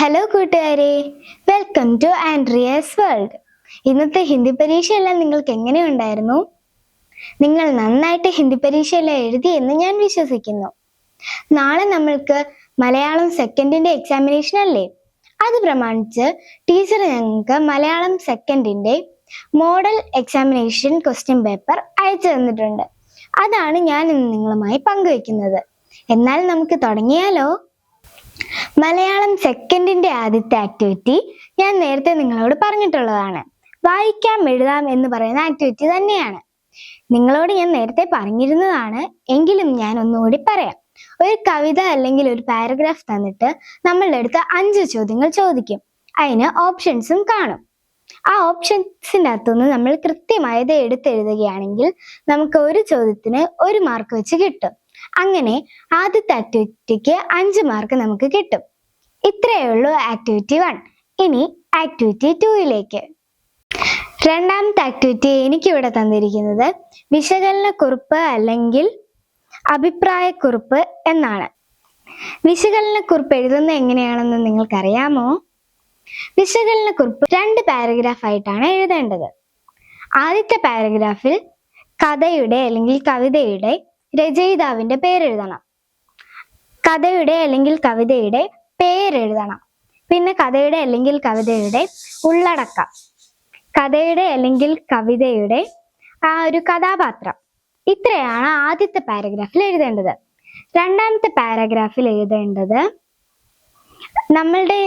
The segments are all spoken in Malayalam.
ഹലോ കൂട്ടുകാരെ, വെൽക്കം ടു ആൻഡ്രിയാസ് വേൾഡ്. ഇന്നത്തെ ഹിന്ദി പരീക്ഷയെല്ലാം നിങ്ങൾക്ക് എങ്ങനെയുണ്ടായിരുന്നു? നിങ്ങൾ നന്നായിട്ട് ഹിന്ദി പരീക്ഷയെല്ലാം എഴുതിയെന്ന് ഞാൻ വിശ്വസിക്കുന്നു. നാളെ നമ്മൾക്ക് മലയാളം സെക്കൻഡിന്റെ എക്സാമിനേഷൻ അല്ലേ? അത് പ്രമാണിച്ച് ടീച്ചർ ഞങ്ങൾക്ക് മലയാളം സെക്കൻഡിന്റെ മോഡൽ എക്സാമിനേഷൻ ക്വസ്റ്റ്യൻ പേപ്പർ അയച്ചു തന്നിട്ടുണ്ട്. അതാണ് ഞാൻ ഇന്ന് നിങ്ങളുമായി പങ്കുവെക്കുന്നത്. എന്നാൽ നമുക്ക് തുടങ്ങിയാലോ? മലയാളം സെക്കൻഡിന്റെ ആദ്യത്തെ ആക്ടിവിറ്റി ഞാൻ നേരത്തെ നിങ്ങളോട് പറഞ്ഞിട്ടുള്ളതാണ്. വായിക്കാം എഴുതാം എന്ന് പറയുന്ന ആക്ടിവിറ്റി തന്നെയാണ്. നിങ്ങളോട് ഞാൻ നേരത്തെ പറഞ്ഞിരുന്നതാണ്, എങ്കിലും ഞാൻ ഒന്നുകൂടി പറയാം. ഒരു കവിത അല്ലെങ്കിൽ ഒരു പാരഗ്രാഫ് തന്നിട്ട് നമ്മളുടെ അടുത്ത് 5 ചോദ്യങ്ങൾ ചോദിക്കും. അതിന് ഓപ്ഷൻസും കാണും. ആ ഓപ്ഷൻസിൻ്റെ അകത്തുനിന്ന് നമ്മൾ കൃത്യമായത് എടുത്തെഴുതുകയാണെങ്കിൽ നമുക്ക് ഒരു ചോദ്യത്തിന് 1 മാർക്ക് വെച്ച് കിട്ടും. അങ്ങനെ ആദ്യത്തെ ആക്ടിവിറ്റിക്ക് 5 മാർക്ക് നമുക്ക് കിട്ടും. ഇത്രയേ ഉള്ളൂ ആക്ടിവിറ്റി 1. ഇനി ആക്ടിവിറ്റി 2യിലേക്ക്. രണ്ടാമത്തെ ആക്ടിവിറ്റി എനിക്കിവിടെ തന്നിരിക്കുന്നത് വിശകലനക്കുറിപ്പ് അല്ലെങ്കിൽ അഭിപ്രായക്കുറിപ്പ് എന്നാണ്. വിശകലനക്കുറിപ്പ് എഴുതുന്നത് എങ്ങനെയാണെന്ന് നിങ്ങൾക്കറിയാമോ? വിശകലനക്കുറിപ്പ് 2 പാരഗ്രാഫ് ആയിട്ടാണ് എഴുതേണ്ടത്. ആദ്യത്തെ പാരഗ്രാഫിൽ കഥയുടെ അല്ലെങ്കിൽ കവിതയുടെ രചയിതാവിന്റെ പേരെഴുതണം. കഥയുടെ അല്ലെങ്കിൽ കവിതയുടെ പേരെഴുതണം. പിന്നെ കഥയുടെ അല്ലെങ്കിൽ കവിതയുടെ ഉള്ളടക്കം, കഥയുടെ അല്ലെങ്കിൽ കവിതയുടെ ആ ഒരു കഥാപാത്രം. ഇത്രയാണ് ആദ്യത്തെ പാരഗ്രാഫിൽ എഴുതേണ്ടത്. രണ്ടാമത്തെ പാരഗ്രാഫിൽ എഴുതേണ്ടത് നമ്മളുടെ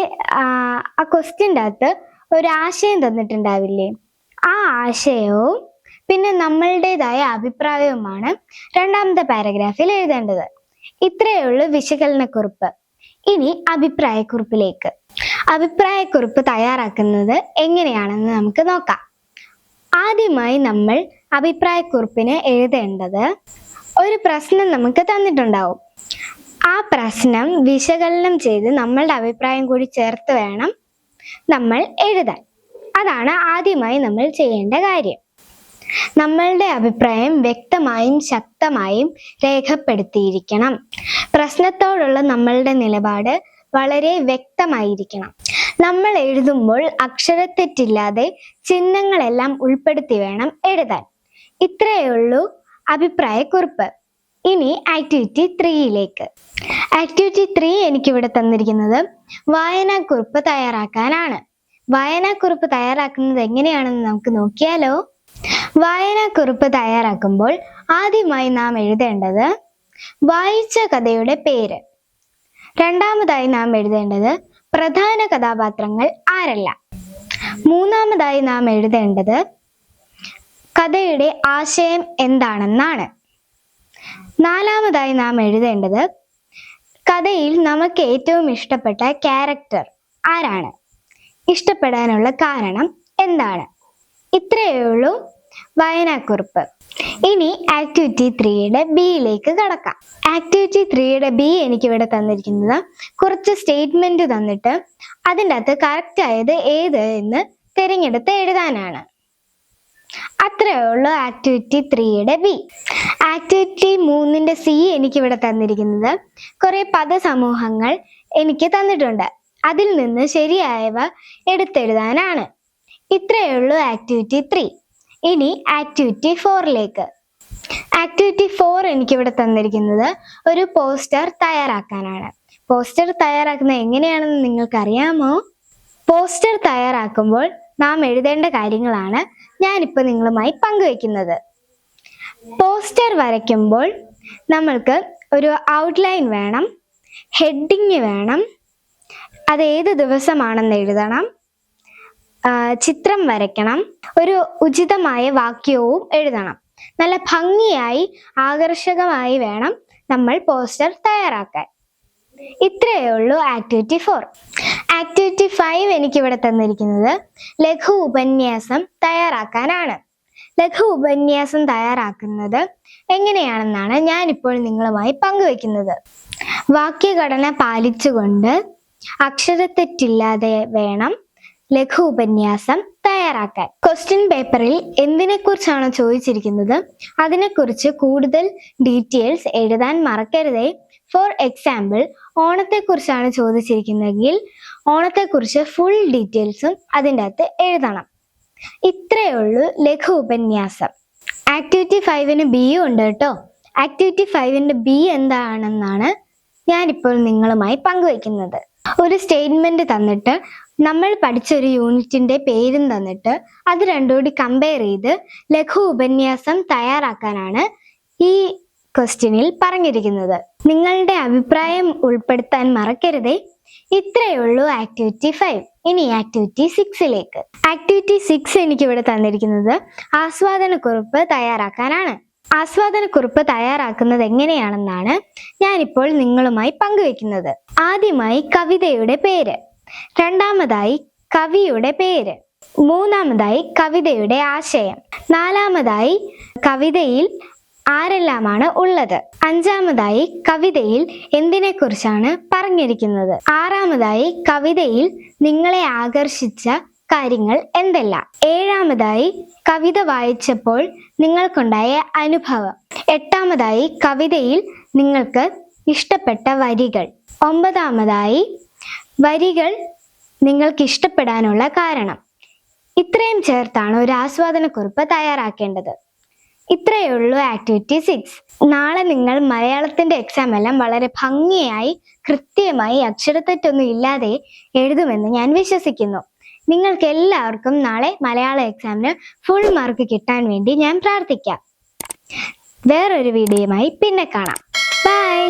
ആ ക്വസ്റ്റ്യൻ്റെ അകത്ത് ഒരു ആശയം തന്നിട്ടുണ്ടാവില്ലേ, ആ ആശയവും പിന്നെ നമ്മളുടേതായ അഭിപ്രായവുമാണ് രണ്ടാമത്തെ പാരഗ്രാഫിൽ എഴുതേണ്ടത്. ഇത്രയേ ഉള്ളൂ വിശകലനക്കുറിപ്പ്. ഇനി അഭിപ്രായക്കുറിപ്പിലേക്ക്. അഭിപ്രായക്കുറിപ്പ് തയ്യാറാക്കുന്നത് എങ്ങനെയാണെന്ന് നമുക്ക് നോക്കാം. ആദ്യമായി നമ്മൾ അഭിപ്രായക്കുറിപ്പിന് എഴുതേണ്ടത് ഒരു പ്രശ്നം നമുക്ക് തന്നിട്ടുണ്ടാവും. ആ പ്രശ്നം വിശകലനം ചെയ്ത് നമ്മളുടെ അഭിപ്രായം കൂടി ചേർത്ത് വേണം നമ്മൾ എഴുതാൻ. അതാണ് ആദ്യമായി നമ്മൾ ചെയ്യേണ്ട കാര്യം. നമ്മളുടെ അഭിപ്രായം വ്യക്തമായും ശക്തമായും രേഖപ്പെടുത്തിയിരിക്കണം. പ്രശ്നത്തോടുള്ള നമ്മളുടെ നിലപാട് വളരെ വ്യക്തമായിരിക്കണം. നമ്മൾ എഴുതുമ്പോൾ അക്ഷരത്തെറ്റില്ലാതെ ചിഹ്നങ്ങളെല്ലാം ഉൾപ്പെടുത്തി വേണം എഴുതാൻ. ഇത്രയേ ഉള്ളൂ അഭിപ്രായക്കുറിപ്പ്. ഇനി ആക്ടിവിറ്റി 3യിലേക്ക്. ആക്ടിവിറ്റി 3 എനിക്കിവിടെ തന്നിരിക്കുന്നത് വായനാക്കുറിപ്പ് തയ്യാറാക്കാനാണ്. വായനാക്കുറിപ്പ് തയ്യാറാക്കുന്നത് എങ്ങനെയാണെന്ന് നമുക്ക് നോക്കിയാലോ? വായനാക്കുറിപ്പ് തയ്യാറാക്കുമ്പോൾ ആദ്യമായി നാം എഴുതേണ്ടത് വായിച്ച കഥയുടെ പേര്. രണ്ടാമതായി നാം എഴുതേണ്ടത് പ്രധാന കഥാപാത്രങ്ങൾ ആരെല്ലാം. മൂന്നാമതായി നാം എഴുതേണ്ടത് കഥയുടെ ആശയം എന്താണെന്നാണ്. നാലാമതായി നാം എഴുതേണ്ടത് കഥയിൽ നമുക്ക് ഏറ്റവും ഇഷ്ടപ്പെട്ട ക്യാരക്ടർ ആരാണ്, ഇഷ്ടപ്പെടാനുള്ള കാരണം എന്താണ്. ഇത്രയേ ഉള്ളൂ വായനാക്കുറിപ്പ്. ഇനി ആക്ടിവിറ്റി 3യുടെ ബിയിലേക്ക് കടക്കാം. ആക്ടിവിറ്റി 3യുടെ ബി എനിക്കിവിടെ തന്നിരിക്കുന്നത് കുറച്ച് സ്റ്റേറ്റ്മെന്റ് തന്നിട്ട് അതിൻ്റെ അകത്ത് കറക്റ്റ് ആയത് ഏത് എന്ന് തിരഞ്ഞെടുത്ത് എഴുതാനാണ്. അത്രയേ ഉള്ളൂ ആക്ടിവിറ്റി 3യുടെ ബി. ആക്ടിവിറ്റി 3ന്റെ സി എനിക്കിവിടെ തന്നിരിക്കുന്നത് കുറെ പദസമൂഹങ്ങൾ എനിക്ക് തന്നിട്ടുണ്ട്. അതിൽ നിന്ന് ശരിയായവ എടുത്തെഴുതാനാണ്. ഇത്രയേ ഉള്ളൂ ആക്ടിവിറ്റി 3. ഇനി ആക്ടിവിറ്റി 4ലേക്ക്. ആക്ടിവിറ്റി 4 എനിക്കിവിടെ തന്നിരിക്കുന്നത് ഒരു പോസ്റ്റർ തയ്യാറാക്കാനാണ്. പോസ്റ്റർ തയ്യാറാക്കുന്നത് എങ്ങനെയാണെന്ന് നിങ്ങൾക്കറിയാമോ? പോസ്റ്റർ തയ്യാറാക്കുമ്പോൾ നാം എഴുതേണ്ട കാര്യങ്ങളാണ് ഞാനിപ്പോൾ നിങ്ങളുമായി പങ്കുവെക്കുന്നത്. പോസ്റ്റർ വരയ്ക്കുമ്പോൾ നമ്മൾക്ക് ഒരു ഔട്ട്ലൈൻ വേണം, ഹെഡിങ് വേണം, അത് ഏത് ദിവസമാണെന്ന് എഴുതണം, ചിത്രം വരയ്ക്കണം, ഒരു ഉചിതമായ വാക്യവും എഴുതണം. നല്ല ഭംഗിയായി ആകർഷകമായി വേണം നമ്മൾ പോസ്റ്റർ തയ്യാറാക്കാൻ. ഇത്രയേ ഉള്ളൂ ആക്ടിവിറ്റി 4. ആക്ടിവിറ്റി 5 എനിക്കിവിടെ തന്നിരിക്കുന്നത് ലഘു ഉപന്യാസം തയ്യാറാക്കാനാണ്. ലഘു ഉപന്യാസം തയ്യാറാക്കുന്നത് എങ്ങനെയാണെന്നാണ് ഞാനിപ്പോൾ നിങ്ങളുമായി പങ്കുവെക്കുന്നത്. വാക്യഘടന പാലിച്ചുകൊണ്ട് അക്ഷരത്തെറ്റില്ലാതെ വേണം ലഘു ഉപന്യാസം തയ്യാറാക്കാൻ. ക്വസ്റ്റ്യൻ പേപ്പറിൽ എന്തിനെക്കുറിച്ചാണോ ചോദിച്ചിരിക്കുന്നത് അതിനെക്കുറിച്ച് കൂടുതൽ ഡീറ്റെയിൽസ് എഴുതാൻ മറക്കരുതേ. ഫോർ എക്സാമ്പിൾ, ഓണത്തെക്കുറിച്ചാണ് ചോദിച്ചിരിക്കുന്നതെങ്കിൽ ഓണത്തെക്കുറിച്ച് ഫുൾ ഡീറ്റെയിൽസും അതിൻ്റെ അകത്ത് എഴുതണം. ഇത്രയേ ഉള്ളൂ ലഘു ഉപന്യാസം. ആക്ടിവിറ്റി 5ന് ബിയും ഉണ്ട് കേട്ടോ. ആക്ടിവിറ്റി 5ന്റെ ബി എന്താണെന്നാണ് ഞാനിപ്പോൾ നിങ്ങളുമായി പങ്കുവയ്ക്കുന്നത്. ഒരു സ്റ്റേറ്റ്മെന്റ് തന്നിട്ട് നമ്മൾ പഠിച്ചൊരു യൂണിറ്റിന്റെ പേരും തന്നിട്ട് അത് രണ്ടുകൂടി കമ്പയർ ചെയ്ത് ലഘു ഉപന്യാസം തയ്യാറാക്കാനാണ് ഈ ക്വസ്റ്റ്യനിൽ പറഞ്ഞിരിക്കുന്നത്. നിങ്ങളുടെ അഭിപ്രായം ഉൾപ്പെടുത്താൻ മറക്കരുതേ. ഇത്രയേ ഉള്ളൂ ആക്ടിവിറ്റി 5. ഇനി ആക്ടിവിറ്റി 6ലേക്ക്. ആക്ടിവിറ്റി 6 എനിക്കിവിടെ തന്നിരിക്കുന്നത് ആസ്വാദനക്കുറിപ്പ് തയ്യാറാക്കാനാണ്. ആസ്വാദനക്കുറിപ്പ് തയ്യാറാക്കുന്നത് എങ്ങനെയാണെന്നാണ് ഞാനിപ്പോൾ നിങ്ങളുമായി പങ്കുവെക്കുന്നത്. ആദ്യമായി കവിതയുടെ പേര്, രണ്ടാമതായി കവിയുടെ പേര്, മൂന്നാമതായി കവിതയുടെ ആശയം, നാലാമതായി കവിതയിൽ ആരെല്ലാമാണ് ഉള്ളത്, അഞ്ചാമതായി കവിതയിൽ എന്തിനെക്കുറിച്ചാണ് പറഞ്ഞിരിക്കുന്നത്, ആറാമതായി കവിതയിൽ നിങ്ങളെ ആകർഷിച്ച കാര്യങ്ങൾ എന്തെല്ലാം, ഏഴാമതായി കവിത വായിച്ചപ്പോൾ നിങ്ങൾക്കുണ്ടായ അനുഭവം, എട്ടാമതായി കവിതയിൽ നിങ്ങൾക്ക് ഇഷ്ടപ്പെട്ട വരികൾ, ഒമ്പതാമതായി വരികൾ നിങ്ങൾക്ക് ഇഷ്ടപ്പെടാനുള്ള കാരണം. ഇത്രയും ചേർത്താണ് ഒരു ആസ്വാദനക്കുറിപ്പ് തയ്യാറാക്കേണ്ടത്. ഇത്രയേ ഉള്ളൂ ആക്ടിവിറ്റി 6. നാളെ നിങ്ങൾ മലയാളത്തിന്റെ എക്സാം എല്ലാം വളരെ ഭംഗിയായി കൃത്യമായി അക്ഷരത്തെറ്റൊന്നും ഇല്ലാതെ എഴുതുമെന്ന് ഞാൻ വിശ്വസിക്കുന്നു. നിങ്ങൾക്ക് എല്ലാവർക്കും നാളെ മലയാള എക്സാമിന് ഫുൾ മാർക്ക് കിട്ടാൻ വേണ്ടി ഞാൻ പ്രാർത്ഥിക്കാം. വേറൊരു വീഡിയോയുമായി പിന്നെ കാണാം. ബൈ.